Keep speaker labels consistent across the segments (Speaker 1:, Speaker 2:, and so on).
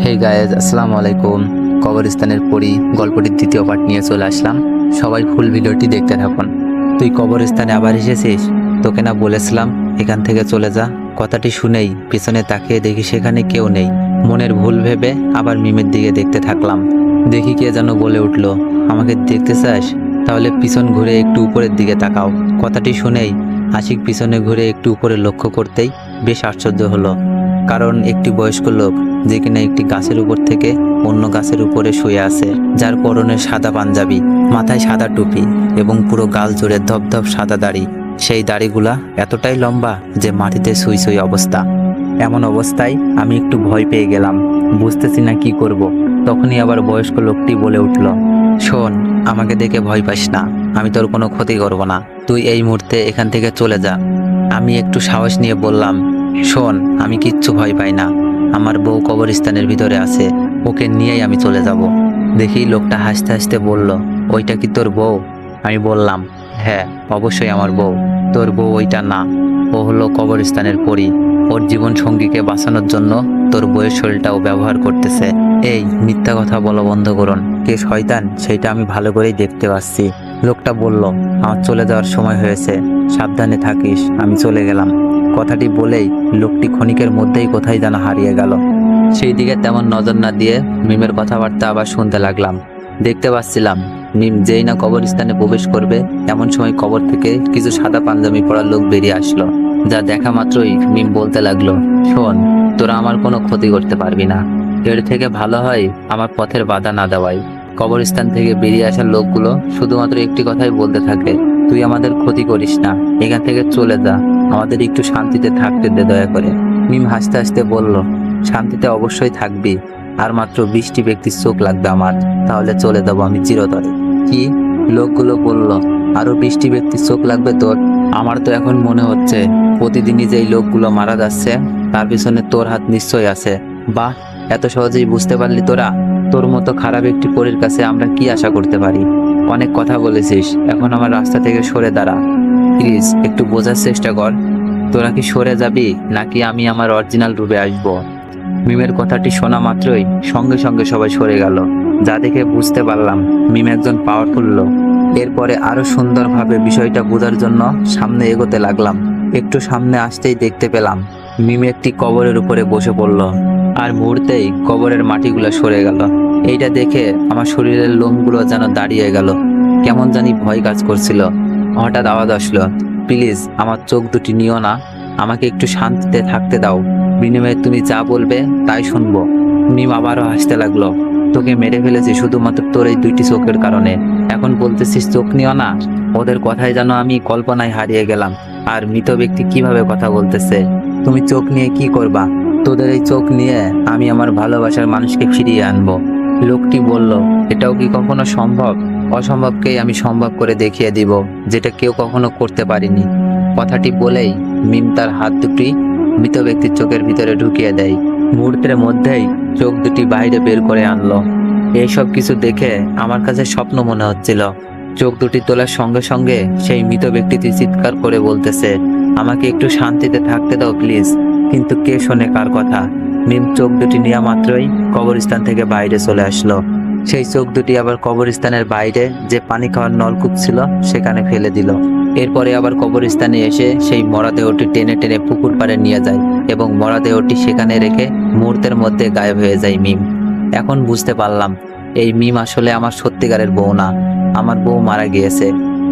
Speaker 1: হে guys, আসসালামু আলাইকুম। কবরস্থানের পরী গল্পটির দ্বিতীয় পার্ট নিয়ে চলে আসলাম। সবাই ফুল ভিডিওটি দেখতে থাকুন। তুই কবরস্থানে আবার এসেছিস? তোকে না বলেছিলাম এখান থেকে চলে যা? কথাটি শুনেই পিছনে তাকিয়ে দেখি সেখানে কেউ নেই। মনের ভুল ভেবে আবার মিমের দিকে দেখতে থাকলাম। দেখি কে যেন বলে উঠল, আমাকে দেখতে চাস? তাহলে পিছন ঘুরে একটু উপরের দিকে তাকাও। কথাটি শুনেই আশিক পিছনে ঘুরে একটু উপরে লক্ষ্য করতেই বেশ আশ্চর্য হলো, কারণ একটি বয়স্ক লোক যে কিনা একটি গাছের উপর থেকে অন্য গাছের উপরে শুয়ে আছে, যার পরনে সাদা পাঞ্জাবি, মাথায় সাদা টুপি এবং পুরো গাল জুড়ে ধপধপ সাদা দাড়ি। সেই দাড়িগুলা এতটাই লম্বা যে মাটিতে সুই সুই অবস্থা। এমন অবস্থায় আমি একটু ভয় পেয়ে গেলাম, বুঝতেছি না কি করব। তখনই আবার বয়স্ক লোকটি বলে উঠল, শোন, আমাকে দেখে ভয় পাস না, আমি তোর কোনো ক্ষতি করব না, তুই এই মুহূর্তে এখান থেকে চলে যা। আমি একটু সাহস নিয়ে বললাম, শোন, আমি কিচ্ছু ভয় পাই না, আমার বউ কবরস্থানের ভিতরে আছে, ওকে নিয়েই আমি চলে যাব। দেখি লোকটা হাসতে হাসতে বলল, ওইটা কি তোর বউ? আমি বললাম, হ্যাঁ, অবশ্যই আমার বউ। তোর বউ ওইটা না, ও হলো কবরস্থানের পরী। ওর জীবন সঙ্গীকে বাঁচানোর জন্য তোর বউয়ের শরীরটাও ব্যবহার করতেছে। এই মিথ্যা কথা বলা বন্ধ করুন, কে শয়তান সেটা আমি ভালো করেই দেখতে পাচ্ছি। লোকটা বলল, আমার চলে যাওয়ার সময় হয়েছে, সাবধানে থাকিস, আমি চলে গেলাম। কথাটি বলেই লোকটি ক্ষণিকের মধ্যেই কোথায় যেন হারিয়ে গেল। সেই দিকে তেমন নজর না দিয়ে মিমের কথাবার্তা আবার শুনতে লাগলাম। দেখতে পাচ্ছিলাম মিম যেই না কবরস্থানে প্রবেশ করবে, এমন সময় কবর থেকে কিছু সাদা পাঞ্জাবি পরা লোক বেরিয়ে আসলো। যা দেখা মাত্রই মিম বলতে লাগলো, শোন, তোরা আমার কোনো ক্ষতি করতে পারবি না, এর থেকে ভালো হয় আমার পথের বাধা না দেওয়াই। কবরস্থান থেকে বেরিয়ে আসা লোকগুলো শুধুমাত্র একটি কথাই বলতে থাকে, তুই আমাদের ক্ষতি করিস না, এখান থেকে চলে যা, আমাদের একটু শান্তিতে থাকতে দে দয়া করে। মিম হাসতে হাসতে বলল, শান্তিতে অবশ্যই থাকবি, আর মাত্র 20টি ব্যক্তির চোখ লাগবে আমার, তাহলে চলে যাবো আমি চিরতরে। কি? লোকগুলো বলল, আরো 20টি ব্যক্তির চোখ লাগবে তোর? আমার তো এখন মনে হচ্ছে প্রতিদিনই যেই লোকগুলো মারা যাচ্ছে তার পিছনে তোর হাত নিশ্চয়ই আছে। বাহ, এত সহজেই বুঝতে পারলি তোরা? তোর মতো খারাপ একটি পরীর কাছে আমরা কি আশা করতে পারি? অনেক কথা বলেছিস, এখন আমার রাস্তা থেকে সরে দাঁড়া প্লিজ, একটু বোঝার চেষ্টা কর। তোরা কি সরে যাবি নাকি আমি আমার অরিজিনাল রূপে আসব? মিমের কথাটি শোনা মাত্রই সঙ্গে সঙ্গে সবাই সরে গেল, যা দেখে বুঝতে পারলাম মিম একজন পাওয়ারফুল লোক। এরপরে আরো সুন্দরভাবে বিষয়টা বোঝার জন্য সামনে এগোতে লাগলাম। একটু সামনে আসতেই দেখতে পেলাম মিম একটি কবরের উপরে বসে পড়ল, আর মুহূর্তেই কবরের মাটিগুলো সরে গেল। এইটা দেখে আমার শরীরের লোমগুলো যেন দাঁড়িয়ে গেল, কেমন জানি ভয় কাজ করছিল। হঠাৎ আওয়াজ আসলো, প্লিজ আমার চোখ দুটি নিও না, আমাকে একটু শান্তিতে থাকতে দাও, বিনিময়ে তুমি যা বলবে তাই শুনবো। মিম আবারও হাসতে লাগলো, তোকে মেরে ফেলেছি শুধুমাত্র তোর এই 2টি চোখের কারণে, এখন বলতেছিস চোখ নিও না? ওদের কথায় যেন আমি কল্পনায় হারিয়ে গেলাম। আর মৃত ব্যক্তি কিভাবে কথা বলতেছে? তুমি চোখ নিয়ে কি করবা? তোদের এই চোখ নিয়ে আমি আমার ভালোবাসার মানুষকে ফিরিয়ে আনবো। লোকটি বলল, এটাও কি কখনো সম্ভব? অসম্ভবকেই আমি সম্ভব করে দেখিয়ে দিব, যেটা কেউ কখনো করতে পারিনি। কথাটি বলেই মিম তার হাত দুটি মৃত ব্যক্তির চোখের ভিতরে ঢুকিয়ে দেয়। মুহূর্তের মধ্যেই চোখ দুটি বাইরে বের করে আনলো। এইসব কিছু দেখে আমার কাছে স্বপ্ন মনে হচ্ছিল। চোখ দুটি তোলার সঙ্গে সঙ্গে সেই মৃত ব্যক্তিটি চিৎকার করে বলতেছে, আমাকে একটু শান্তিতে থাকতে দাও প্লিজ। কিন্তু কে শোনে কার কথা? মিম চোখ দুটি নেওয়া মাত্রই কবরস্থান থেকে বাইরে চলে আসলো। সেই চোখ দুটি আবার কবরস্থানের বাইরে যে পানি খাওয়ার নলকূপ ছিল সেখানে ফেলে দিল। এরপরে আবার কবরস্থানে এসে সেই মরদেহটি টেনে টেনে পুকুর পাড়ে নিয়ে যায় এবং মরদেহটি সেখানে রেখে মুহূর্তের মধ্যে গায়েব হয়ে যায় মিম। এখন বুঝতে পারলাম এই মিম আসলে আমার সত্যিকারের বউ না, আমার বউ মারা গিয়েছে।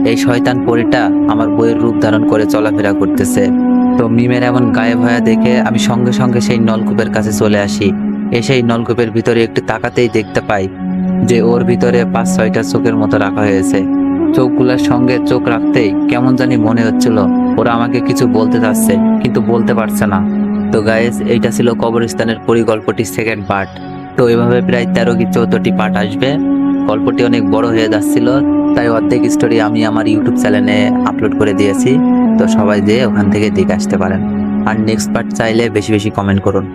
Speaker 1: এই শয়তান পরীটা আমার বউয়ের রূপ ধারণ করে চলাফেরা করতেছে। তো মিমের এমন গায়েব হয়ে দেখে আমি সঙ্গে সঙ্গে সেই নলকূপের কাছে চলে আসি। সেই নলকূপের ভিতরে একটু তাকাতেই দেখতে পাই যে ওর ভিতরে 5-6টা চোখের মতো রাখা হয়েছে। চোখগুলোর সঙ্গে চোখ রাখতেই কেমন জানি মনে হচ্ছিল ওরা আমাকে কিছু বলতে চাচ্ছে, কিন্তু বলতে পারছে না। তো গাইস, এইটা ছিল কবরস্থানের পরিগল্পটির সেকেন্ড পার্ট। তো এভাবে প্রায় 13 কি 14টি পার্ট আসবে। গল্পটি অনেক বড় হয়ে যাচ্ছিল, তাই অর্ধেক স্টোরি আমি আমার ইউটিউব চ্যানেলে আপলোড করে দিয়েছি। তো সবাই যেয়ে ওখান থেকে দেখে আসতে পারেন। আর নেক্সট পার্ট চাইলে বেশি বেশি কমেন্ট করুন।